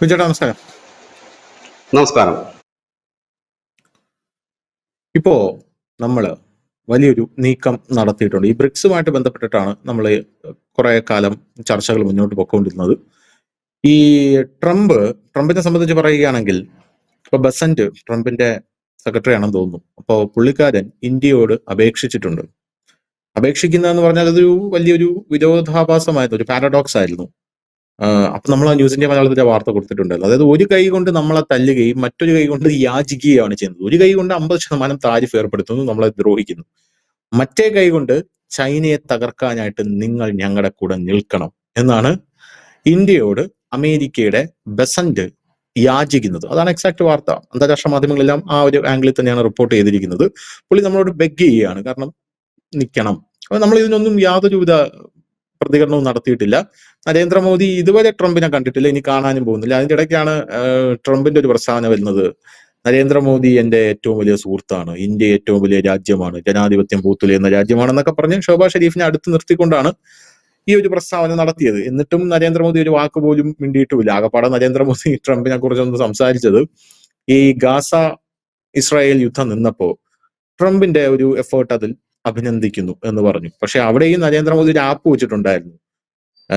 ചേട്ടാ നമസ്കാരം. നമസ്കാരം. ഇപ്പോ നമ്മള് വലിയൊരു നീക്കം നടത്തിയിട്ടുണ്ട്. ഈ ബ്രിക്സുമായിട്ട് ബന്ധപ്പെട്ടിട്ടാണ് നമ്മൾ കുറെ കാലം ചർച്ചകൾ മുന്നോട്ട് പോയിക്കൊണ്ടിരുന്നത്. ഈ ട്രംപിനെ സംബന്ധിച്ച് പറയുകയാണെങ്കിൽ ഇപ്പൊ ബസന്റ് ട്രംപിന്റെ സെക്രട്ടറി ആണെന്ന് തോന്നുന്നു. അപ്പോ പുള്ളിക്കാരൻ ഇന്ത്യയോട് അപേക്ഷിച്ചിട്ടുണ്ട്. അപേക്ഷിക്കുന്നതെന്ന് പറഞ്ഞാൽ അതൊരു വലിയൊരു വിരോധാഭാസമായിരുന്നു, ഒരു പാരഡോക്സ് ആയിരുന്നു. അപ്പൊ നമ്മൾ ആ ന്യൂസ് ഇന്ത്യ മലയാളത്തിന്റെ വാർത്ത കൊടുത്തിട്ടുണ്ടല്ലോ. അതായത് ഒരു കൈ കൊണ്ട് നമ്മളെ തല്ലുകയും മറ്റൊരു കൈ കൊണ്ട് യാചിക്കുകയാണ് ചെയ്യുന്നത്. ഒരു കൈ കൊണ്ട് 50% താരിഫ് ഏർപ്പെടുത്തുന്നു, നമ്മളെ ദ്രോഹിക്കുന്നു. മറ്റേ കൈ കൊണ്ട് ചൈനയെ തകർക്കാനായിട്ട് നിങ്ങൾ ഞങ്ങളുടെ കൂടെ നിൽക്കണം എന്നാണ് ഇന്ത്യയോട് അമേരിക്കയുടെ ബസന്റ് യാചിക്കുന്നത്. അതാണ് എക്സാക്ട് വാർത്ത. അന്താരാഷ്ട്ര മാധ്യമങ്ങളെല്ലാം ആ ഒരു ആംഗിളിൽ തന്നെയാണ് റിപ്പോർട്ട് ചെയ്തിരിക്കുന്നത്. പുള്ളി നമ്മളോട് ബെഗ് ചെയ്യുകയാണ്, കാരണം നിൽക്കണം. അപ്പൊ നമ്മൾ ഇതിനൊന്നും യാതൊരുവിധ പ്രതികരണവും നടത്തിയിട്ടില്ല. നരേന്ദ്രമോദി ഇതുവരെ ട്രംപിനെ കണ്ടിട്ടില്ല, ഇനി കാണാനും പോകുന്നില്ല. അതിന്റെ ഇടയ്ക്കാണ് ട്രംപിന്റെ ഒരു പ്രസ്താവന വരുന്നത്. നരേന്ദ്രമോദി എന്റെ ഏറ്റവും വലിയ സുഹൃത്താണ്, ഇന്ത്യ ഏറ്റവും വലിയ രാജ്യമാണ്, ജനാധിപത്യം പൂത്തുലയുന്ന രാജ്യമാണെന്നൊക്കെ പറഞ്ഞ് ഷോബാസ് ഷെരീഫിനെ അടുത്ത് നിർത്തിക്കൊണ്ടാണ് ഈ ഒരു പ്രസ്താവന നടത്തിയത്. എന്നിട്ടും നരേന്ദ്രമോദി ഒരു വാക്ക് പോലും മിണ്ടിയിട്ടുമില്ല. ആകപ്പാടെ നരേന്ദ്രമോദി ട്രംപിനെ കുറിച്ചൊന്ന് സംസാരിച്ചത് ഈ ഗാസ ഇസ്രായേൽ യുദ്ധം നിന്നപ്പോ ട്രംപിന്റെ ഒരു എഫേർട്ട് അതിൽ അഭിനന്ദിക്കുന്നു എന്ന് പറഞ്ഞു. പക്ഷെ അവിടെയും നരേന്ദ്രമോദി ഒരു ആപ്പ് വെച്ചിട്ടുണ്ടായിരുന്നു.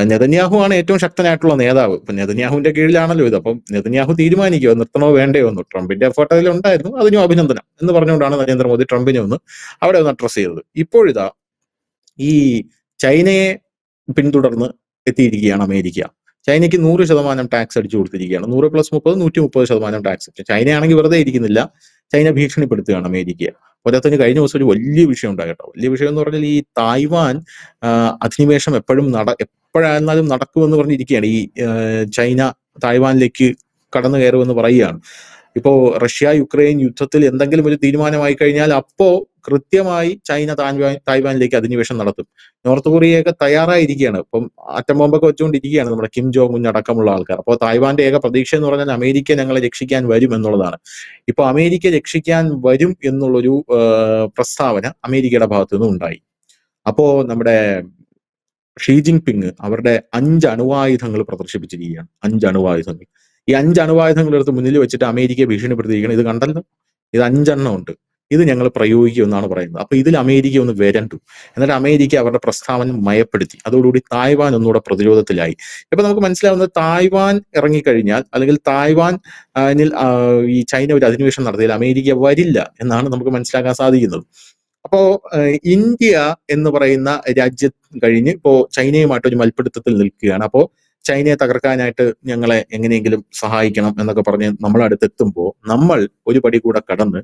നെതന്യാഹു ആണ് ഏറ്റവും ശക്തനായിട്ടുള്ള നേതാവ്. ഇപ്പൊ നെതന്യാഹുവിന്റെ കീഴിലാണല്ലോ ഇത്. അപ്പം നെതന്യാഹു തീരുമാനിക്കുമോ നിർത്തണോ വേണ്ടയോ എന്ന്. ട്രംപിന്റെ എഫേർട്ട് അതിൽ ഉണ്ടായിരുന്നു, അതിനും അഭിനന്ദനം എന്ന് പറഞ്ഞുകൊണ്ടാണ് നരേന്ദ്രമോദി ട്രംപിനെ അവിടെ ഒന്ന് അഡ്രസ് ചെയ്തത്. ഇപ്പോഴിതാ ഈ ചൈനയെ പിന്തുടർന്ന് എത്തിയിരിക്കുകയാണ് അമേരിക്ക. ചൈനയ്ക്ക് 100% ടാക്സ് അടിച്ചു കൊടുത്തിരിക്കുകയാണ്. 100 + 30 130% ടാക്സ്. ചൈനയാണെങ്കിൽ വെറുതെ ഇരിക്കുന്നില്ല, ചൈന ഭീഷണിപ്പെടുത്തുകയാണ് അമേരിക്കയെ. പോരാത്തതിന് കഴിഞ്ഞ ദിവസം ഒരു വലിയ വിഷയം ഉണ്ടായി കേട്ടോ. വലിയ വിഷയം എന്ന് പറഞ്ഞാൽ ഈ തായ്വാൻ അധിനിവേശം എപ്പോഴായിരുന്നാലും നടക്കുമെന്ന് പറഞ്ഞിരിക്കുകയാണ്. ഈ ചൈന തായ്വാനിലേക്ക് കടന്നു കയറുമെന്ന് പറയുകയാണ്. ഇപ്പോ റഷ്യ യുക്രൈൻ യുദ്ധത്തിൽ എന്തെങ്കിലും ഒരു തീരുമാനമായി കഴിഞ്ഞാൽ അപ്പോ കൃത്യമായി ചൈന തായ്വാനിലേക്ക് അധിനിവേശം നടത്തും. നോർത്ത് കൊറിയയൊക്കെ തയ്യാറായിരിക്കുകയാണ്. ഇപ്പം ആറ്റം ബോംബൊക്കെ വെച്ചുകൊണ്ടിരിക്കുകയാണ് നമ്മുടെ കിം ജോങ് ഉൻ അടക്കമുള്ള ആൾക്കാർ. അപ്പോൾ തായ്വാന്റെ ഏക പ്രതീക്ഷ എന്ന് പറഞ്ഞാൽ അമേരിക്ക ഞങ്ങളെ രക്ഷിക്കാൻ വരും എന്നുള്ളതാണ്. ഇപ്പൊ അമേരിക്ക രക്ഷിക്കാൻ വരും എന്നുള്ളൊരു പ്രസ്താവന അമേരിക്കയുടെ ഭാഗത്തു നിന്നും ഉണ്ടായി. അപ്പോ നമ്മുടെ ഷീ ജിൻപിങ് അവരുടെ 5 അണുവായുധങ്ങൾ പ്രദർശിപ്പിച്ചിരിക്കുകയാണ്. 5 അണുവായുധങ്ങൾ. ഈ 5 അണുവായുധങ്ങൾ എടുത്ത് മുന്നിൽ വെച്ചിട്ട് അമേരിക്കയെ ഭീഷണിപ്പെടുത്തിയിരിക്കുകയാണ്. ഇത് കണ്ടല്ലോ, ഇത് 5 എണ്ണം ഉണ്ട്, ഇത് ഞങ്ങൾ പ്രയോഗിക്കുമെന്നാണ് പറയുന്നത്. അപ്പൊ ഇതിൽ അമേരിക്ക ഒന്ന് വരണ്ടു. എന്നിട്ട് അമേരിക്ക അവരുടെ പ്രസ്താവന മയപ്പെടുത്തി. അതോടുകൂടി തായ്വാൻ ഒന്നുകൂടെ പ്രതിരോധത്തിലായി. ഇപ്പൊ നമുക്ക് മനസ്സിലാവുന്നത് തായ്വാൻ ഇറങ്ങിക്കഴിഞ്ഞാൽ, അല്ലെങ്കിൽ തായ്വാനിൽ ഈ ചൈന ഒരു അധിനിവേശം നടത്തിയാൽ അമേരിക്ക വരില്ല എന്നാണ് നമുക്ക് മനസ്സിലാക്കാൻ സാധിക്കുന്നത്. അപ്പോ ഇന്ത്യ എന്ന് പറയുന്ന രാജ്യം കഴിഞ്ഞ് ഇപ്പോ ചൈനയുമായിട്ട് ഒരു മൽപ്പിടുത്തത്തിൽ നിൽക്കുകയാണ്. അപ്പോ ചൈനയെ തകർക്കാനായിട്ട് ഞങ്ങളെ എങ്ങനെയെങ്കിലും സഹായിക്കണം എന്നൊക്കെ പറഞ്ഞ് നമ്മളടുത്തെത്തുമ്പോൾ നമ്മൾ ഒരു പടി കൂടെ കടന്ന്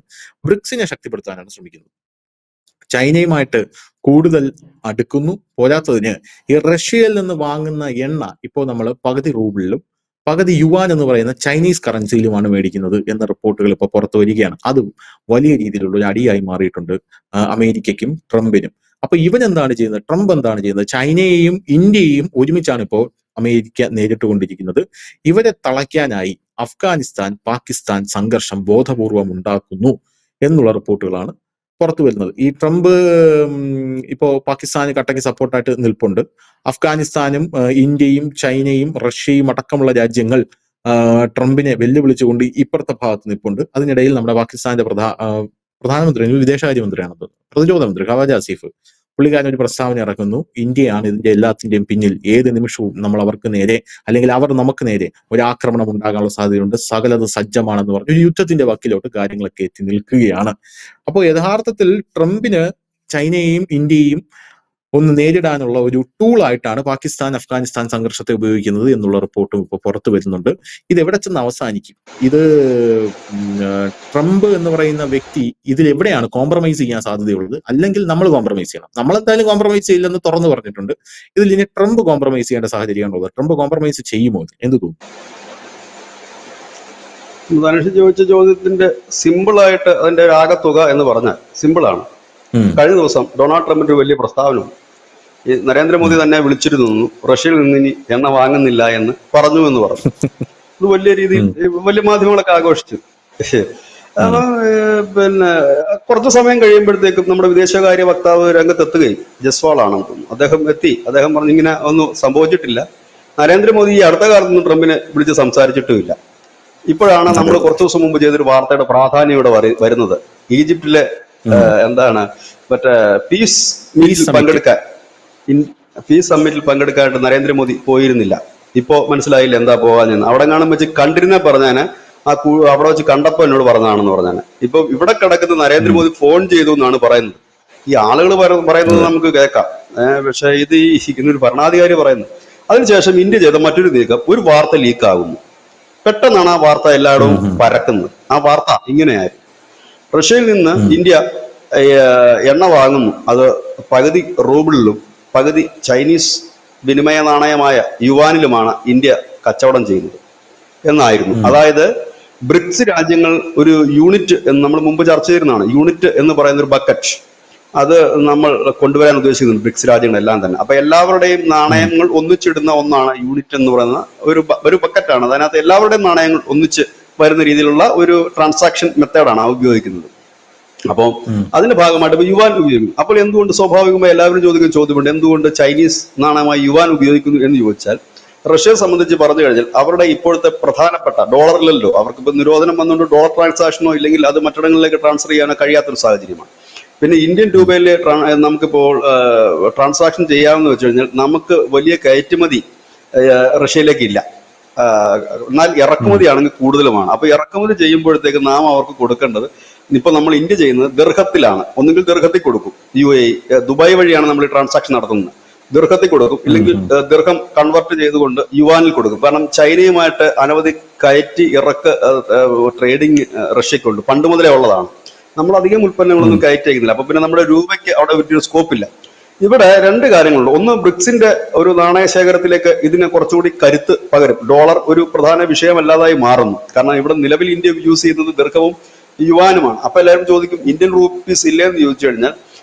ബ്രിക്സിനെ ശക്തിപ്പെടുത്താനാണ് ശ്രമിക്കുന്നത്. ചൈനയുമായിട്ട് കൂടുതൽ അടുക്കുന്നു. പോരാത്തതിന് ഈ റഷ്യയിൽ നിന്ന് വാങ്ങുന്ന എണ്ണ ഇപ്പോൾ നമ്മൾ പകുതി റൂബിളിലും പകുതി യുവാൻ എന്ന് പറയുന്ന ചൈനീസ് കറൻസിയിലുമാണ് മേടിക്കുന്നത് എന്ന റിപ്പോർട്ടുകൾ ഇപ്പോൾ പുറത്തു വരികയാണ്. അതും വലിയ രീതിയിലുള്ള ഒരു അടിയായി മാറിയിട്ടുണ്ട് അമേരിക്കയ്ക്കും ട്രംപിനും. അപ്പൊ ഇവൻ എന്താണ് ചെയ്യുന്നത്? ട്രംപ് എന്താണ് ചെയ്യുന്നത്? ചൈനയെയും ഇന്ത്യയെയും ഒരുമിച്ചാണ് ഇപ്പോൾ അമേരിക്ക നേരിട്ടുകൊണ്ടിരിക്കുന്നത്. ഇവരെ തളയ്ക്കാനായി അഫ്ഗാനിസ്ഥാൻ പാകിസ്ഥാൻ സംഘർഷം ബോധപൂർവം ഉണ്ടാക്കുന്നു എന്നുള്ള റിപ്പോർട്ടുകളാണ് പുറത്തു വരുന്നത്. ഈ ട്രംപ് ഇപ്പോ പാകിസ്ഥാന് കട്ടയ്ക്ക് സപ്പോർട്ടായിട്ട് നിൽപ്പുണ്ട്. അഫ്ഗാനിസ്ഥാനും ഇന്ത്യയും ചൈനയും റഷ്യയും അടക്കമുള്ള രാജ്യങ്ങൾ ട്രംപിനെ വെല്ലുവിളിച്ചുകൊണ്ട് ഇപ്പുറത്തെ ഭാഗത്ത് നിൽപ്പുണ്ട്. അതിനിടയിൽ നമ്മുടെ പാകിസ്ഥാന്റെ പ്രധാനമന്ത്രി വിദേശകാര്യമന്ത്രിയാണത്, പ്രതിരോധ മന്ത്രി ഖവാജ ആസിഫ്, പുള്ളിക്കാരൻ ഒരു പ്രസ്താവന ഇറക്കുന്നു. ഇന്ത്യയാണ് ഇതിന്റെ എല്ലാത്തിന്റെയും പിന്നിൽ. ഏത് നിമിഷവും നമ്മൾ അവർക്ക് നേരെ, അല്ലെങ്കിൽ അവർ നമുക്ക് നേരെ ഒരു ആക്രമണം ഉണ്ടാകാനുള്ള സാധ്യതയുണ്ട്, സകലത് സജ്ജമാണെന്ന് പറഞ്ഞു ഒരു യുദ്ധത്തിന്റെ വക്കിലോട്ട് കാര്യങ്ങളൊക്കെ എത്തി നിൽക്കുകയാണ്. അപ്പോൾ യഥാർത്ഥത്തിൽ ട്രംപിന് ചൈനയെയും ഇന്ത്യയെയും ഒന്ന് നേരിടാനുള്ള ഒരു ടൂളായിട്ടാണ് പാകിസ്ഥാൻ അഫ്ഗാനിസ്ഥാൻ സംഘർഷത്തെ ഉപയോഗിക്കുന്നത് എന്നുള്ള റിപ്പോർട്ടും ഇപ്പോൾ പുറത്തു വരുന്നുണ്ട്. ഇത് എവിടെ ചെന്ന് അവസാനിക്കും? ഇത് ട്രംപ് എന്ന് പറയുന്ന വ്യക്തി ഇതിൽ എവിടെയാണ് കോംപ്രമൈസ് ചെയ്യാൻ സാധ്യതയുള്ളത്? അല്ലെങ്കിൽ നമ്മൾ കോംപ്രമൈസ് ചെയ്യണം? നമ്മളെന്തായാലും കോംപ്രമൈസ് ചെയ്യില്ലെന്ന് തുറന്നു പറഞ്ഞിട്ടുണ്ട്. ഇതിൽ ഇനി ട്രംപ് കോംപ്രമൈസ് ചെയ്യേണ്ട സാഹചര്യമാണുള്ളത്. ട്രംപ് കോംപ്രമൈസ് ചെയ്യുമോ? എന്ത് തോന്നുന്നു? ധനുഷ് ചോദിച്ച ചോദ്യത്തിന്റെ സിമ്പിളായിട്ട് അതിന്റെ ഒരു ആകത്തുക എന്ന് പറഞ്ഞാൽ സിമ്പിളാണ്. കഴിഞ്ഞ ദിവസം ഡൊണാൾഡ് ട്രംപിന്റെ വലിയ പ്രസ്താവന, ഈ നരേന്ദ്രമോദി തന്നെ വിളിച്ചിരുന്നു റഷ്യയിൽ നിന്ന് ഇനി എണ്ണ വാങ്ങുന്നില്ല എന്ന് പറഞ്ഞു. ഇത് വലിയ രീതിയിൽ വലിയ മാധ്യമങ്ങളൊക്കെ ആഘോഷിച്ചു. കാരണം പിന്നെ കുറച്ചു സമയം കഴിയുമ്പോഴത്തേക്കും നമ്മുടെ വിദേശകാര്യ വക്താവ് രംഗത്തെത്തുകയും ജസ്വാൾ ആണെന്ന് തോന്നുന്നു, അദ്ദേഹം എത്തി. അദ്ദേഹം പറഞ്ഞു ഇങ്ങനെ ഒന്നും സംഭവിച്ചിട്ടില്ല, നരേന്ദ്രമോദി ഈ അടുത്ത കാലത്തൊന്നും ട്രംപിനെ വിളിച്ച് സംസാരിച്ചിട്ടുമില്ല. ഇപ്പോഴാണ് നമ്മൾ കുറച്ചു ദിവസം മുമ്പ് ചെയ്തൊരു വാർത്തയുടെ പ്രാധാന്യം ഇവിടെ വരുന്നത്. ഈജിപ്തിലെ എന്താണ് മറ്റേ പീസ് സമ്മിറ്റിൽ പങ്കെടുക്കാനായിട്ട് നരേന്ദ്രമോദി പോയിരുന്നില്ല. ഇപ്പോ മനസ്സിലായില്ല എന്താ പോകാൻ. അവിടെ കാണും വെച്ച് കണ്ടിരുന്നെ പറഞ്ഞാന് അവിടെ വെച്ച് കണ്ടപ്പോ എന്നോട് പറഞ്ഞതാണെന്ന് പറഞ്ഞാണ്. ഇപ്പൊ ഇവിടെ കിടക്കുന്ന നരേന്ദ്രമോദി ഫോൺ ചെയ്തു എന്നാണ് പറയുന്നത്. ഈ ആളുകൾ പറയുന്നത് നമുക്ക് കേൾക്കാം, പക്ഷെ ഇത് ഇന്നൊരു ഭരണാധികാരി പറയുന്നു. അതിനുശേഷം ഇന്ത്യ ചെയ്ത മറ്റൊരു നീക്കം, ഒരു വാർത്ത ലീക്കാകുന്നു. പെട്ടെന്നാണ് ആ വാർത്ത എല്ലായിടവും പരക്കുന്നത്. ആ വാർത്ത ഇങ്ങനെയായിരുന്നു: റഷ്യയിൽ നിന്ന് ഇന്ത്യ എണ്ണ വാങ്ങുന്നു, അത് പകുതി റൂബിളിലും പകുതി ചൈനീസ് വിനിമയ നാണയമായ യുവാനിലുമാണ് ഇന്ത്യ കച്ചവടം ചെയ്യുന്നത് എന്നായിരുന്നു. അതായത് ബ്രിക്സ് രാജ്യങ്ങൾ ഒരു യൂണിറ്റ് എന്ന് നമ്മൾ മുമ്പ് ചർച്ച ചെയ്തിരുന്നതാണ്. യൂണിറ്റ് എന്ന് പറയുന്ന ഒരു ബക്കറ്റ്, അത് നമ്മൾ കൊണ്ടുവരാൻ ഉദ്ദേശിക്കുന്നുണ്ട് ബ്രിക്സ് രാജ്യങ്ങളെല്ലാം തന്നെ. അപ്പൊ എല്ലാവരുടെയും നാണയങ്ങൾ ഒന്നിച്ചിടുന്ന ഒന്നാണ് യൂണിറ്റ് എന്ന് പറയുന്ന ഒരു ബക്കറ്റാണ്. അതിനകത്ത് എല്ലാവരുടെയും നാണയങ്ങൾ ഒന്നിച്ച് വരുന്ന രീതിയിലുള്ള ഒരു ട്രാൻസാക്ഷൻ മെത്തേഡാണ് ഉപയോഗിക്കുന്നത്. അപ്പോൾ അതിന്റെ ഭാഗമായിട്ട് ഇപ്പൊ യുവാൻ ഉപയോഗിക്കും. അപ്പോൾ എന്തുകൊണ്ട് സ്വാഭാവികമായി എല്ലാവരും ചോദിക്കുന്ന ചോദ്യമുണ്ട്, എന്തുകൊണ്ട് ചൈനീസ് നാണയമായി യുവാൻ ഉപയോഗിക്കുന്നു എന്ന് ചോദിച്ചാൽ, റഷ്യയെ സംബന്ധിച്ച് പറഞ്ഞു കഴിഞ്ഞാൽ അവരുടെ ഇപ്പോഴത്തെ പ്രധാനപ്പെട്ട ഡോളറിലല്ലോ, അവർക്കിപ്പോൾ നിരോധനം വന്നുകൊണ്ട് ഡോളർ ട്രാൻസാക്ഷനോ ഇല്ലെങ്കിൽ അത് മറ്റിടങ്ങളിലേക്ക് ട്രാൻസ്ഫർ ചെയ്യാനോ കഴിയാത്തൊരു സാഹചര്യമാണ്. പിന്നെ ഇന്ത്യൻ രൂപയിലെ നമുക്കിപ്പോൾ ട്രാൻസാക്ഷൻ ചെയ്യാമെന്ന് വെച്ച് കഴിഞ്ഞാൽ നമുക്ക് വലിയ കയറ്റുമതി റഷ്യയിലേക്ക് ഇല്ല. എന്നാൽ ഇറക്കുമതി ആണെങ്കിൽ കൂടുതലുമാണ്. അപ്പൊ ഇറക്കുമതി ചെയ്യുമ്പോഴത്തേക്ക് നാം അവർക്ക് കൊടുക്കേണ്ടത്, ഇപ്പൊ നമ്മൾ ഇന്ത്യ ചെയ്യുന്നത് ദിർഹത്തിലാണ്. ഒന്നുകിൽ ദിർഹത്തിൽ കൊടുക്കും, UAE ദുബായ് വഴിയാണ് നമ്മൾ ഈ ട്രാൻസാക്ഷൻ നടത്തുന്നത്, ദിർഹത്തിൽ കൊടുക്കും. ഇല്ലെങ്കിൽ ദിർഹം കൺവെർട്ട് ചെയ്തുകൊണ്ട് യുവാനിൽ കൊടുക്കും. കാരണം ചൈനയുമായിട്ട് അനവധി കയറ്റി ഇറക്ക് ട്രേഡിങ് റഷ്യക്കുണ്ട്, പണ്ട് മുതലേ ഉള്ളതാണ്. നമ്മൾ അധികം ഉൽപ്പന്നങ്ങളൊന്നും കയറ്റി അയക്കുന്നില്ല. അപ്പൊ പിന്നെ നമ്മുടെ രൂപയ്ക്ക് അവിടെ വലിയൊരു സ്കോപ്പില്ല. ഇവിടെ രണ്ട് കാര്യങ്ങളുണ്ട്. ഒന്ന്, ബ്രിക്സിന്റെ ഒരു നാണയ ശേഖരത്തിലേക്ക് ഇതിനെ കുറച്ചുകൂടി കരുത്ത് പകരും. ഡോളർ ഒരു പ്രധാന വിഷയമല്ലാതായി മാറുന്നു. കാരണം ഇവിടെ നിലവിൽ ഇന്ത്യ യൂസ് ചെയ്യുന്നത് ദിർഹവും യുവാനുമാണ്. അപ്പൊ എല്ലാവരും ചോദിക്കും ഇന്ത്യൻ റുപ്പീസ് ഇല്ലേന്ന് ചോദിച്ചു കഴിഞ്ഞാൽ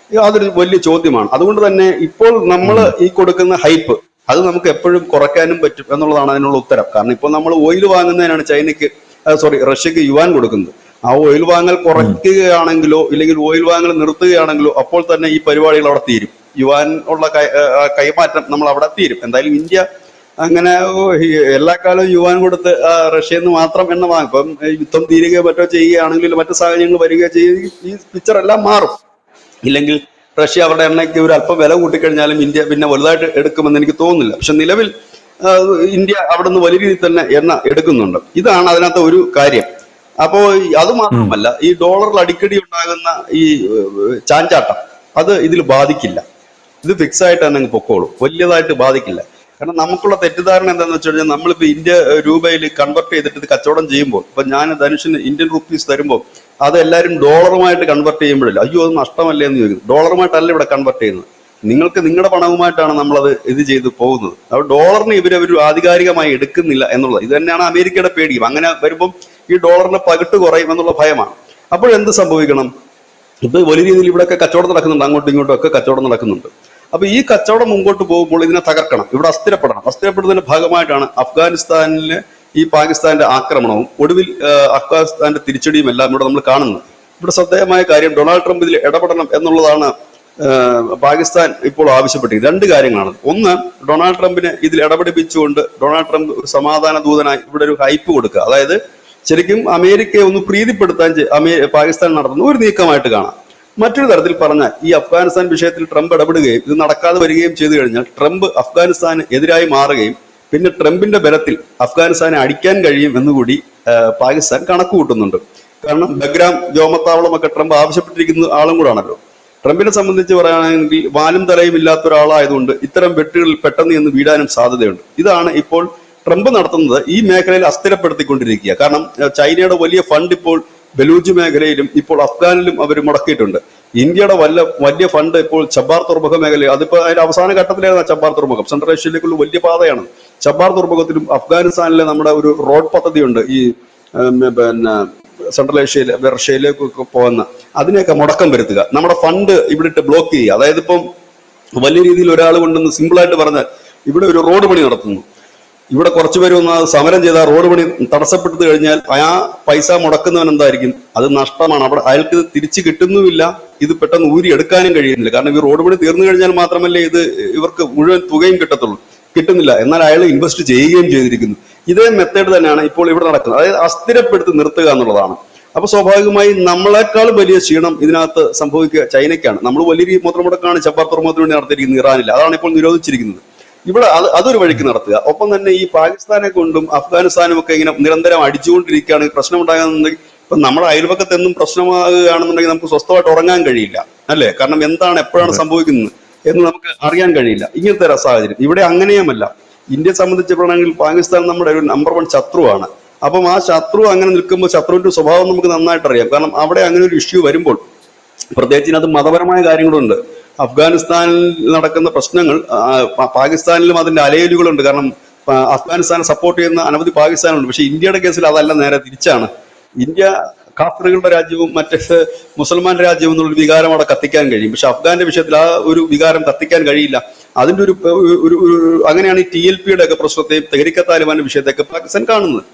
അതൊരു വലിയ ചോദ്യമാണ്. അതുകൊണ്ട് തന്നെ ഇപ്പോൾ നമ്മൾ ഈ കൊടുക്കുന്ന ഹൈപ്പ് അത് നമുക്ക് എപ്പോഴും കുറയ്ക്കാനും പറ്റും എന്നുള്ളതാണ് അതിനുള്ള ഉത്തരം. കാരണം ഇപ്പോൾ നമ്മൾ ഓയിൽ വാങ്ങുന്നതിനാണ് റഷ്യക്ക് യുവാൻ കൊടുക്കുന്നത്. ആ ഓയിൽ വാങ്ങൽ കുറയ്ക്കുകയാണെങ്കിലോ ഇല്ലെങ്കിൽ ഓയിൽ വാങ്ങൽ നിർത്തുകയാണെങ്കിലോ അപ്പോൾ തന്നെ ഈ പരിപാടികൾ അവിടെ തീരും. യുവാൻ ഉള്ള കൈമാറ്റം നമ്മൾ അവിടെ തീരും. എന്തായാലും ഇന്ത്യ അങ്ങനെ എല്ലാ കാലവും യുവാൻ കൊടുത്ത് റഷ്യയിൽ നിന്ന് മാത്രം എണ്ണ വാങ്ങും. ഇപ്പം യുദ്ധം തീരുകയോ മറ്റോ ചെയ്യുകയാണെങ്കിൽ മറ്റു സാഹചര്യങ്ങൾ വരികയോ ചെയ്യുക ഈ പിക്ചർ എല്ലാം മാറും. ഇല്ലെങ്കിൽ റഷ്യ അവരുടെ എണ്ണയ്ക്ക് ഒരു അല്പം വില കൂട്ടിക്കഴിഞ്ഞാലും ഇന്ത്യ പിന്നെ വലുതായിട്ട് എടുക്കുമെന്ന് എനിക്ക് തോന്നുന്നില്ല. പക്ഷെ നിലവിൽ ഇന്ത്യ അവിടെ നിന്ന് വലിയ രീതിയിൽ തന്നെ എണ്ണ എടുക്കുന്നുണ്ട്. ഇതാണ് അതിനകത്ത് ഒരു കാര്യം. അപ്പോ അത് മാത്രമല്ല, ഈ ഡോളറിൽ അടിക്കടി ഉണ്ടാകുന്ന ഈ ചാഞ്ചാട്ടം അത് ഇതിൽ ബാധിക്കില്ല. ഇത് ഫിക്സ് ആയിട്ട് തന്നെ പൊക്കോളും, വലിയതായിട്ട് ബാധിക്കില്ല. കാരണം നമുക്കുള്ള തെറ്റിദ്ധാരണ എന്താണെന്ന് വെച്ച് കഴിഞ്ഞാൽ, നമ്മളിപ്പോ ഇന്ത്യ രൂപയിൽ കൺവെർട്ട് ചെയ്തിട്ട് ഇത് കച്ചവടം ചെയ്യുമ്പോൾ, ഇപ്പൊ ഞാൻ ധനുഷിന് ഇന്ത്യൻ റുപ്പീസ് തരുമ്പോൾ അത് എല്ലാവരും ഡോളറുമായിട്ട് കൺവെർട്ട് ചെയ്യുമ്പോഴല്ല അയ്യോ അത് നഷ്ടമല്ലേ എന്ന് ചോദിക്കും. ഡോളറുമായിട്ടല്ല ഇവിടെ കൺവെർട്ട് ചെയ്യുന്നത്, നിങ്ങൾക്ക് നിങ്ങളുടെ പണവുമായിട്ടാണ് നമ്മളത് ഇത് ചെയ്ത് പോകുന്നത്. അപ്പോൾ ഡോളറിന് ഇവരൊരു ആധികാരികമായി എടുക്കുന്നില്ല എന്നുള്ളത് ഇത് തന്നെയാണ് അമേരിക്കയുടെ പേടിയും. അങ്ങനെ വരുമ്പം ഈ ഡോളറിന്റെ പകിട്ട് കുറയും എന്നുള്ള ഭയമാണ്. അപ്പോൾ എന്ത് സംഭവിക്കണം? ഇപ്പൊ വലിയ രീതിയിൽ ഇവിടെയൊക്കെ കച്ചവടം നടക്കുന്നുണ്ട്, അങ്ങോട്ടും ഇങ്ങോട്ടും ഒക്കെ കച്ചവടം നടക്കുന്നുണ്ട്. അപ്പൊ ഈ കച്ചവടം മുമ്പോട്ട് പോകുമ്പോൾ ഇതിനെ തകർക്കണം, ഇവിടെ അസ്ഥിരപ്പെടണം. അസ്ഥിരപ്പെടുന്നതിന്റെ ഭാഗമായിട്ടാണ് അഫ്ഗാനിസ്ഥാനിലെ ഈ പാകിസ്ഥാന്റെ ആക്രമണവും ഒടുവിൽ അഫ്ഗാനിസ്ഥാന്റെ തിരിച്ചടിയും എല്ലാം ഇവിടെ നമ്മൾ കാണുന്നത്. ഇവിടെ ശ്രദ്ധേയമായ കാര്യം, ഡൊണാൾഡ് ട്രംപ് ഇതിൽ ഇടപെടണം എന്നുള്ളതാണ് പാകിസ്ഥാൻ ഇപ്പോൾ ആവശ്യപ്പെട്ടത്. രണ്ട് കാര്യങ്ങളാണ്. ഒന്ന്, ഡൊണാൾഡ് ട്രംപിനെ ഇതിൽ ഇടപെടിപ്പിച്ചുകൊണ്ട് ഡൊണാൾഡ് ട്രംപ് ഒരു സമാധാന ദൂതനായി ഇവിടെ ഒരു ഹൈപ്പ് കൊടുക്കുക. അതായത് ശരിക്കും അമേരിക്കയെ ഒന്ന് പ്രീതിപ്പെടുത്താൻ പാകിസ്ഥാൻ നടത്തുന്ന ഒരു നീക്കമായിട്ട് കാണാം. മറ്റൊരു തരത്തിൽ പറഞ്ഞാൽ, ഈ അഫ്ഗാനിസ്ഥാൻ വിഷയത്തിൽ ട്രംപ് ഇടപെടുകയും ഇത് നടക്കാതെ വരികയും ചെയ്തു കഴിഞ്ഞാൽ ട്രംപ് അഫ്ഗാനിസ്ഥാന് എതിരായി മാറുകയും പിന്നെ ട്രംപിന്റെ ബലത്തിൽ അഫ്ഗാനിസ്ഥാനെ അടിക്കാൻ കഴിയും എന്നുകൂടി പാകിസ്ഥാൻ കണക്ക് കൂട്ടുന്നുണ്ട്. കാരണം ബഗ്രാം വ്യോമത്താവളമൊക്കെ ട്രംപ് ആവശ്യപ്പെട്ടിരിക്കുന്ന ആളും കൂടാണല്ലോ. ട്രംപിനെ സംബന്ധിച്ച് പറയുകയാണെങ്കിൽ വാലും തലയും ഇല്ലാത്ത ഒരാളായതുകൊണ്ട് ഇത്തരം വെട്ടുകളിൽ പെട്ടെന്ന് എന്ന് വീഴാനും സാധ്യതയുണ്ട്. ഇതാണ് ഇപ്പോൾ ട്രംപ് നടത്തുന്നത്, ഈ മേഖലയിൽ അസ്ഥിരപ്പെടുത്തിക്കൊണ്ടിരിക്കുക. കാരണം ചൈനയുടെ വലിയ ഫണ്ട് ഇപ്പോൾ ബലൂജ് മേഖലയിലും ഇപ്പോൾ അഫ്ഗാനിലും അവർ മുടക്കിയിട്ടുണ്ട്. ഇന്ത്യയുടെ വലിയ ഫണ്ട് ഇപ്പോൾ ചബാർ തുറമുഖ മേഖലയിൽ, അതിപ്പോ അതിന്റെ അവസാന ഘട്ടത്തിലായിരുന്നു ചബാർ തുറമുഖം, സെൻട്രൽ ഏഷ്യയിലേക്കുള്ള വലിയ പാതയാണ്. ചബാർ തുറമുഖത്തിലും അഫ്ഗാനിസ്ഥാനിലെ നമ്മുടെ ഒരു റോഡ് പദ്ധതിയുണ്ട്, ഈ പിന്നെ സെൻട്രൽ ഏഷ്യയിൽ റഷ്യയിലേക്ക് പോകുന്ന, അതിനെയൊക്കെ മുടക്കം വരുത്തുക, നമ്മുടെ ഫണ്ട് ഇവിടെ ഇട്ട് ബ്ലോക്ക് ചെയ്യുക. അതായത് ഇപ്പം വലിയ രീതിയിൽ ഒരാൾ കൊണ്ടുവന്ന് സിമ്പിളായിട്ട് പറഞ്ഞാൽ, ഇവിടെ ഒരു റോഡ് പണി നടത്തുന്നു, ഇവിടെ കുറച്ചുപേര് ഒന്ന് സമരം ചെയ്ത റോഡ് പണി തടസ്സപ്പെട്ടു കഴിഞ്ഞാൽ ആ പൈസ മുടക്കുന്നവൻ എന്തായിരിക്കും? അത് നഷ്ടമാണ്. അവിടെ അയാൾക്ക് ഇത് തിരിച്ചു കിട്ടുന്നുമില്ല, ഇത് പെട്ടെന്ന് ഊരി എടുക്കാനും കഴിയുന്നില്ല. കാരണം ഈ റോഡ് പണി തീർന്നു കഴിഞ്ഞാൽ മാത്രമല്ലേ ഇത് ഇവർക്ക് മുഴുവൻ തുകയും കിട്ടത്തുള്ളൂ. കിട്ടുന്നില്ല, എന്നാൽ അയാൾ ഇൻവെസ്റ്റ് ചെയ്യുകയും ചെയ്തിരിക്കുന്നു. ഇതേ മെത്തേഡ് തന്നെയാണ് ഇപ്പോൾ ഇവിടെ നടക്കുന്നത്. അതായത് അസ്ഥിരപ്പെടുത്തി നിർത്തുക എന്നുള്ളതാണ്. അപ്പൊ സ്വാഭാവികമായി നമ്മളെക്കാൾ വലിയ ക്ഷീണം ഇതിനകത്ത് സംഭവിക്കുക ചൈനയ്ക്കാണ്. നമ്മൾ വലിയ മുതൽമുടക്കാണ് ചബാർ തുറമുഖത്തിന് വേണ്ടി നടത്തിയിരിക്കുന്നത് ഇറാനിൽ. അതാണ് ഇപ്പോൾ നിരോധിച്ചിരിക്കുന്നത്. ഇവിടെ അതൊരു വഴിക്ക് നടത്തുക. ഒപ്പം തന്നെ ഈ പാകിസ്ഥാനെ കൊണ്ടും അഫ്ഗാനിസ്ഥാനും ഒക്കെ ഇങ്ങനെ നിരന്തരം അടിച്ചുകൊണ്ടിരിക്കുകയാണ്. പ്രശ്നം ഉണ്ടാകുന്നുണ്ടെങ്കിൽ ഇപ്പൊ നമ്മുടെ അയൽപക്കത്ത് എന്നും പ്രശ്നമാകുകയാണെന്നുണ്ടെങ്കിൽ നമുക്ക് സ്വസ്ഥമായിട്ട് ഉറങ്ങാൻ കഴിയില്ല, അല്ലേ? കാരണം എന്താണ് എപ്പോഴാണ് സംഭവിക്കുന്നത് എന്ന് നമുക്ക് അറിയാൻ കഴിയില്ല ഇങ്ങനത്തെ ഒരു സാഹചര്യം. ഇവിടെ അങ്ങനെയുമല്ല. ഇന്ത്യയെ സംബന്ധിച്ചിടത്തോളം പാകിസ്ഥാൻ നമ്മുടെ ഒരു നമ്പർ 1 ശത്രുവാണ്. അപ്പം ആ ശത്രു അങ്ങനെ നിൽക്കുമ്പോൾ ശത്രുവിന്റെ സ്വഭാവം നമുക്ക് നന്നായിട്ട് അറിയാം. കാരണം അവിടെ അങ്ങനെ ഒരു ഇഷ്യൂ വരുമ്പോൾ, പ്രത്യേകിച്ച് ഇതിനകത്ത് മതപരമായ കാര്യങ്ങളുണ്ട്. അഫ്ഗാനിസ്ഥാനിൽ നടക്കുന്ന പ്രശ്നങ്ങൾ പാകിസ്ഥാനിലും അതിന്റെ അലയലുകളുണ്ട്. കാരണം അഫ്ഗാനിസ്ഥാനെ സപ്പോർട്ട് ചെയ്യുന്ന അനവധി പാകിസ്ഥാനുണ്ട്. പക്ഷെ ഇന്ത്യയുടെ കേസിൽ അതല്ല, നേരെ തിരിച്ചാണ്. ഇന്ത്യ കാഫറുകളുടെ രാജ്യവും മറ്റേ മുസൽമാൻ രാജ്യവും എന്നുള്ളൊരു വികാരം അവിടെ കത്തിക്കാൻ കഴിയും. പക്ഷെ അഫ്ഗാന്റെ വിഷയത്തിൽ ആ ഒരു വികാരം കത്തിക്കാൻ കഴിയില്ല. അതിന്റെ ഒരു അങ്ങനെയാണ് ഈ TLP-യുടെ ഒക്കെ പ്രശ്നത്തെയും തെഹ്രീക്കെ താലിബാന്റെ വിഷയത്തെയൊക്കെ പാകിസ്ഥാൻ കാണുന്നത്.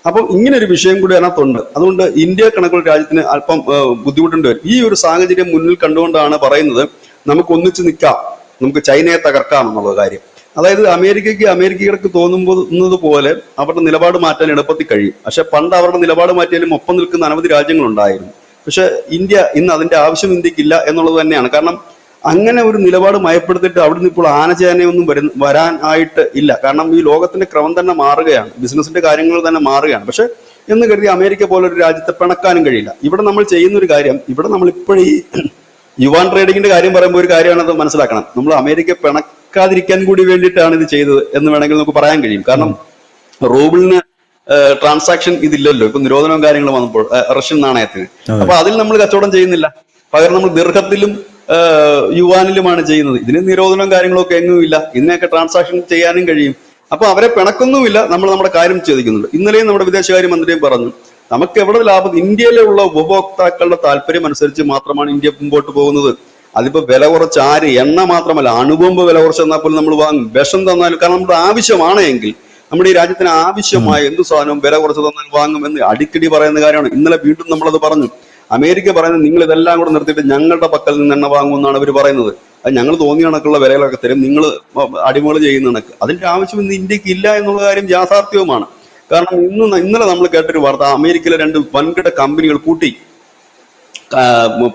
അപ്പം ഇങ്ങനെ ഒരു വിഷയം കൂടി അതിനകത്തുണ്ട്. അതുകൊണ്ട് ഇന്ത്യ കണക്കുള്ള രാജ്യത്തിന് അല്പം ബുദ്ധിമുട്ടുണ്ട് വരും. ഈ ഒരു സാഹചര്യം മുന്നിൽ കണ്ടുകൊണ്ടാണ് പറയുന്നത് നമുക്ക് ഒന്നിച്ച് നിൽക്കാം, നമുക്ക് ചൈനയെ തകർക്കാം എന്നുള്ള കാര്യം. അതായത് അമേരിക്കയ്ക്ക് തോന്നുന്നത് പോലെ അവരുടെ നിലപാട് മാറ്റാൻ എളുപ്പത്തിൽ കഴിയും. പക്ഷെ പണ്ട് അവരുടെ നിലപാട് മാറ്റിയാലും ഒപ്പം നിൽക്കുന്ന അനവധി രാജ്യങ്ങളുണ്ടായിരുന്നു. പക്ഷെ ഇന്ത്യ ഇന്ന് അതിന്റെ ആവശ്യം ഇന്ത്യക്കില്ല എന്നുള്ളത് തന്നെയാണ്. കാരണം അങ്ങനെ ഒരു നിലപാട് മയപ്പെടുത്തിയിട്ട് അവിടുന്ന് ഇപ്പോൾ ആനചേനയൊന്നും വരാനായിട്ട് ഇല്ല. കാരണം ഈ ലോകത്തിന്റെ ക്രമം തന്നെ മാറുകയാണ്, ബിസിനസിന്റെ കാര്യങ്ങൾ തന്നെ മാറുകയാണ്. പക്ഷെ എന്ന് കരുതി അമേരിക്ക പോലൊരു രാജ്യത്തെ പിണക്കാനും കഴിയില്ല. ഇവിടെ നമ്മൾ ചെയ്യുന്ന ഒരു കാര്യം, ഇവിടെ നമ്മൾ ഇപ്പോഴും ഈ യുവാൻ ട്രേഡിങ്ങിന്റെ കാര്യം പറയുമ്പോൾ ഒരു കാര്യമാണത് മനസ്സിലാക്കണം. നമ്മൾ അമേരിക്ക പിണക്കാതിരിക്കാൻ കൂടി വേണ്ടിയിട്ടാണ് ഇത് ചെയ്തത് എന്ന് വേണമെങ്കിൽ നമുക്ക് പറയാൻ കഴിയും. കാരണം റൂബിളിന് ട്രാൻസാക്ഷൻ ഇതില്ലല്ലോ, ഇപ്പൊ നിരോധനവും കാര്യങ്ങളും വന്നപ്പോൾ റഷ്യൻ നാണയത്തിന്. അപ്പൊ അതിൽ നമ്മൾ കച്ചവടം ചെയ്യുന്നില്ല, പകരം നമ്മൾ ദീർഘത്തിലും യുവാനിലുമാണ് ചെയ്യുന്നത്. ഇതിന് നിരോധനവും കാര്യങ്ങളൊക്കെ എങ്ങുമില്ല, ഇതിനെയൊക്കെ ട്രാൻസാക്ഷൻ ചെയ്യാനും കഴിയും. അപ്പൊ അവരെ പിണക്കൊന്നുമില്ല, നമ്മൾ നമ്മുടെ കാര്യം ചോദിക്കുന്നുണ്ട്. ഇന്നലെയും നമ്മുടെ വിദേശകാര്യ മന്ത്രിയും പറഞ്ഞു, നമുക്ക് എവിടെ ലാഭം, ഇന്ത്യയിലുള്ള ഉപഭോക്താക്കളുടെ താല്പര്യം അനുസരിച്ച് മാത്രമാണ് ഇന്ത്യ മുമ്പോട്ട് പോകുന്നത്. അതിപ്പോ വില കുറച്ച് ആര്, എണ്ണ മാത്രമല്ല അണുബോംബ് വില കുറച്ച് തന്നാൽ പോലും നമ്മൾ വാങ്ങും, വിഷം തന്നാലും. കാരണം നമ്മുടെ ആവശ്യമാണ് എങ്കിൽ, നമ്മുടെ ഈ രാജ്യത്തിന് ആവശ്യമായ എന്ത് സാധനവും വില കുറച്ച് തന്നാൽ വാങ്ങും എന്ന് അടിക്കടി പറയുന്ന കാര്യമാണ്. ഇന്നലെ വീണ്ടും നമ്മളത് പറഞ്ഞു. അമേരിക്ക പറയുന്നത് നിങ്ങൾ ഇതെല്ലാം കൂടെ നിർത്തിയിട്ട് ഞങ്ങളുടെ പക്കൽ നിന്ന് എണ്ണ വാങ്ങുമെന്നാണ് അവർ പറയുന്നത്. അത് ഞങ്ങൾ തോന്നിയ കണക്കുള്ള വിലകളൊക്കെ തരും, നിങ്ങൾ അടിമകൾ ചെയ്യുന്ന കണക്ക്. അതിന്റെ ആവശ്യം ഇന്ന് ഇന്ത്യക്ക് ഇല്ല എന്നുള്ള കാര്യം യാഥാർത്ഥ്യവുമാണ്. കാരണം ഇന്നലെ നമ്മൾ കേട്ടൊരു വാർത്ത, അമേരിക്കയിലെ 2 വൻകിട കമ്പനികൾ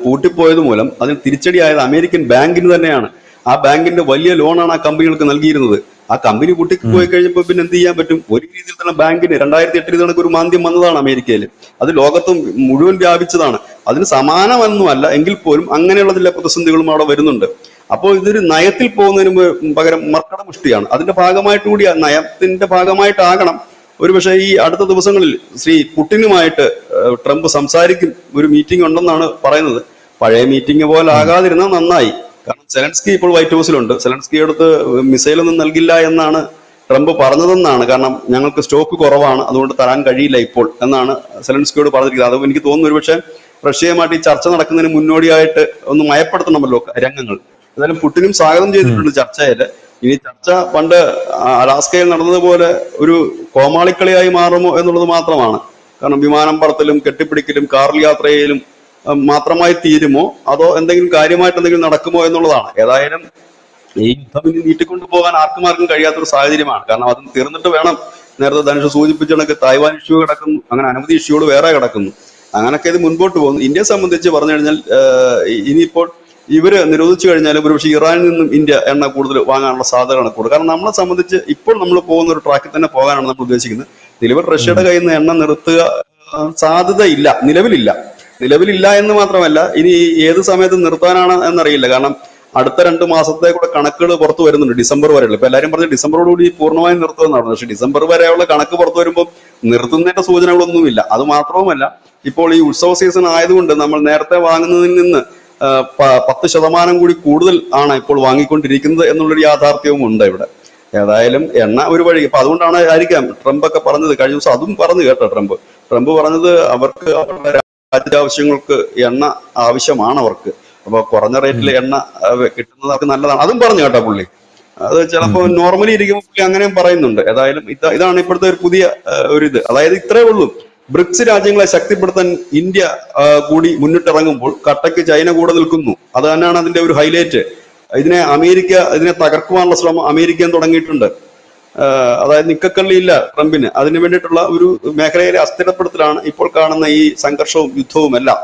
പൂട്ടിപ്പോയത് മൂലം അതിന് തിരിച്ചടിയായത് അമേരിക്കൻ ബാങ്കിന് തന്നെയാണ്. ആ ബാങ്കിന്റെ വലിയ ലോണാണ് ആ കമ്പനികൾക്ക് നൽകിയിരുന്നത്. ആ കമ്പനി പൊട്ടിപ്പോയി കഴിഞ്ഞപ്പോൾ പിന്നെ എന്ത് ചെയ്യാൻ പറ്റും? ഒരു രീതിയിൽ തന്നെ ബാങ്കിന് 2008 കണക്ക് ഒരു മാന്ദ്യം വന്നതാണ് അമേരിക്കയിൽ. അത് ലോകത്തും മുഴുവൻ വ്യാപിച്ചതാണ്. അതിന് സമാനമൊന്നുമല്ല എങ്കിൽ പോലും അങ്ങനെയുള്ള ചില പ്രതിസന്ധികളും അവിടെ വരുന്നുണ്ട്. അപ്പോൾ ഇതൊരു നയത്തിൽ പോകുന്നതിന് പകരം മർക്കടമുഷ്ടിയാണ്. അതിന്റെ ഭാഗമായിട്ട് കൂടി, നയത്തിന്റെ ഭാഗമായിട്ടാകണം ഒരുപക്ഷെ ഈ അടുത്ത ദിവസങ്ങളിൽ ശ്രീ പുടിനുമായിട്ട് ട്രംപ് സംസാരിക്കും, ഒരു മീറ്റിംഗ് ഉണ്ടെന്നാണ് പറയുന്നത്. പഴയ മീറ്റിംഗ് പോലെ ആകാതിരുന്നാൽ നന്നായി. കാരണം സെലൻസ്കി ഇപ്പോൾ വൈറ്റ് ഹൗസിലുണ്ട്. സെലൻസ്കിയുടെ അടുത്ത് മിസൈലൊന്നും നൽകില്ല എന്നാണ് ട്രംപ് പറഞ്ഞതെന്നാണ്. കാരണം ഞങ്ങൾക്ക് സ്റ്റോക്ക് കുറവാണ്, അതുകൊണ്ട് തരാൻ കഴിയില്ല ഇപ്പോൾ എന്നാണ് സെലൻസ്കിയോട് പറഞ്ഞിരിക്കുന്നത്. അതും എനിക്ക് തോന്നുന്നു ഒരുപക്ഷെ റഷ്യയുമായിട്ട് ഈ ചർച്ച നടക്കുന്നതിന് മുന്നോടിയായിട്ട് ഒന്ന് മയപ്പെടുത്തണമല്ലോ രംഗങ്ങൾ. എന്തായാലും പുടിനും സ്വാഗതം ചെയ്തിട്ടുണ്ട് ചർച്ചയിൽ. ഇനി ചർച്ച പണ്ട് അലാസ്കയിൽ നടന്നതുപോലെ ഒരു കോമാളിക്കളിയായി മാറുമോ എന്നുള്ളത് മാത്രമാണ്. കാരണം വിമാനം പറത്തലും കെട്ടിപ്പിടിക്കലും കാറിൽ യാത്രയിലും മാത്രമായി തീരുമോ, അതോ എന്തെങ്കിലും കാര്യമായിട്ട് എന്തെങ്കിലും നടക്കുമോ എന്നുള്ളതാണ്. ഏതായാലും ഈ യുദ്ധം ഇനി നീട്ടിക്കൊണ്ടു പോകാൻ ആർക്കും കഴിയാത്തൊരു സാഹചര്യമാണ്. കാരണം അത് തീർന്നിട്ട് വേണം. നേരത്തെ ധനുഷ് സൂചിപ്പിച്ച കണക്ക് തായ്വാൻ ഇഷ്യൂ കിടക്കുന്നു, അങ്ങനെ അനവധി ഇഷ്യൂകൾ വേറെ കിടക്കുന്നു. അങ്ങനെയൊക്കെ ഇത് മുൻപോട്ട് പോകുന്നു. ഇന്ത്യയെ സംബന്ധിച്ച് പറഞ്ഞു കഴിഞ്ഞാൽ ഇനിയിപ്പോൾ ഇവര് നിരോധിച്ചു കഴിഞ്ഞാലും ഒരുപക്ഷെ ഇറാനിൽ നിന്നും ഇന്ത്യ എണ്ണ കൂടുതൽ വാങ്ങാനുള്ള സാധ്യതയാണ് കൂടുതൽ. കാരണം നമ്മളെ സംബന്ധിച്ച് ഇപ്പോൾ നമ്മൾ പോകുന്ന ഒരു ട്രാക്കിൽ തന്നെ പോകാനാണ് നമ്മൾ ഉദ്ദേശിക്കുന്നത്. നിലവിൽ റഷ്യയുടെ കയ്യിൽ നിന്ന് എണ്ണ നിർത്തുക സാധ്യതയില്ല, നിലവിലില്ല എന്ന് മാത്രമല്ല, ഇനി ഏത് സമയത്ത് നിർത്താനാണ് എന്നറിയില്ല. കാരണം അടുത്ത 2 മാസത്തെ കൂടെ കണക്കുകൾ പുറത്തു വരുന്നുണ്ട്, ഡിസംബർ വരെയുള്ള. ഇപ്പൊ എല്ലാവരും പറഞ്ഞു ഡിസംബറോടുകൂടി പൂർണ്ണമായും നിർത്തുമെന്നാണ്. പക്ഷെ ഡിസംബർ വരെയുള്ള കണക്ക് പുറത്തു വരുമ്പോൾ നിർത്തുന്നതിന്റെ സൂചനകളൊന്നുമില്ല. അത് മാത്രവുമല്ല, ഇപ്പോൾ ഈ ഉത്സവ സീസൺ ആയതുകൊണ്ട് നമ്മൾ നേരത്തെ വാങ്ങുന്നതിൽ നിന്ന് 10% കൂടി കൂടുതൽ ആണ് ഇപ്പോൾ വാങ്ങിക്കൊണ്ടിരിക്കുന്നത് എന്നുള്ളൊരു യാഥാർത്ഥ്യവും ഉണ്ട് ഇവിടെ. ഏതായാലും എണ്ണ ഒരു വഴി. അപ്പൊ അതുകൊണ്ടാണ് ആയിരിക്കാം ട്രംപ് ഒക്കെ പറഞ്ഞത്. കഴിഞ്ഞ ദിവസം അതും പറഞ്ഞു കേട്ടോ ട്രംപ് പറഞ്ഞത് അവർക്ക് അവരുടെ രാജ്യാവശ്യങ്ങൾക്ക് എണ്ണ ആവശ്യമാണ് അവർക്ക്. അപ്പൊ കുറഞ്ഞ റേറ്റിൽ എണ്ണ കിട്ടുന്നത് അവർക്ക് നല്ലതാണ്. അതും പറഞ്ഞു കേട്ടോ പുള്ളി. അത് ചിലപ്പോൾ നോർമലി ഇരിക്കുമ്പോൾ പുള്ളി അങ്ങനെയും പറയുന്നുണ്ട്. ഏതായാലും ഇതാണ് ഇപ്പോഴത്തെ ഒരു പുതിയ ഒരു ഇത്. അതായത് ഇത്രേ ഉള്ളൂ. ബ്രിക്സ് രാജ്യങ്ങളെ ശക്തിപ്പെടുത്താൻ ഇന്ത്യ കൂടി മുന്നിട്ടിറങ്ങുമ്പോൾ കട്ടയ്ക്ക് ചൈന കൂടെ നിൽക്കുന്നു. അത് തന്നെയാണ് അതിന്റെ ഒരു ഹൈലൈറ്റ്. ഇതിനെ തകർക്കുവാനുള്ള ശ്രമം അമേരിക്കയും തുടങ്ങിയിട്ടുണ്ട്. അതായത് നിക്കക്കള്ളിയില്ല ട്രംപിന്. അതിനു വേണ്ടിയിട്ടുള്ള ഒരു മേഖലയിലെ അസ്ഥിരപ്പെടുത്തലാണ് ഇപ്പോൾ കാണുന്ന ഈ സംഘർഷവും യുദ്ധവും എല്ലാം.